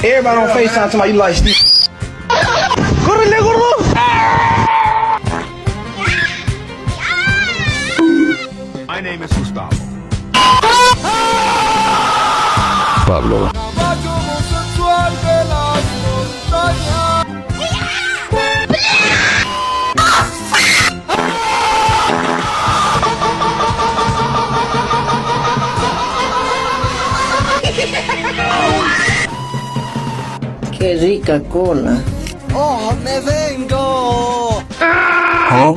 Everybody on FaceTime talking about you like Steve. ¡Córrele, gordo! My name is Gustavo. Pablo. Qué rica cola. ¡Oh, me vengo! ¿Oh?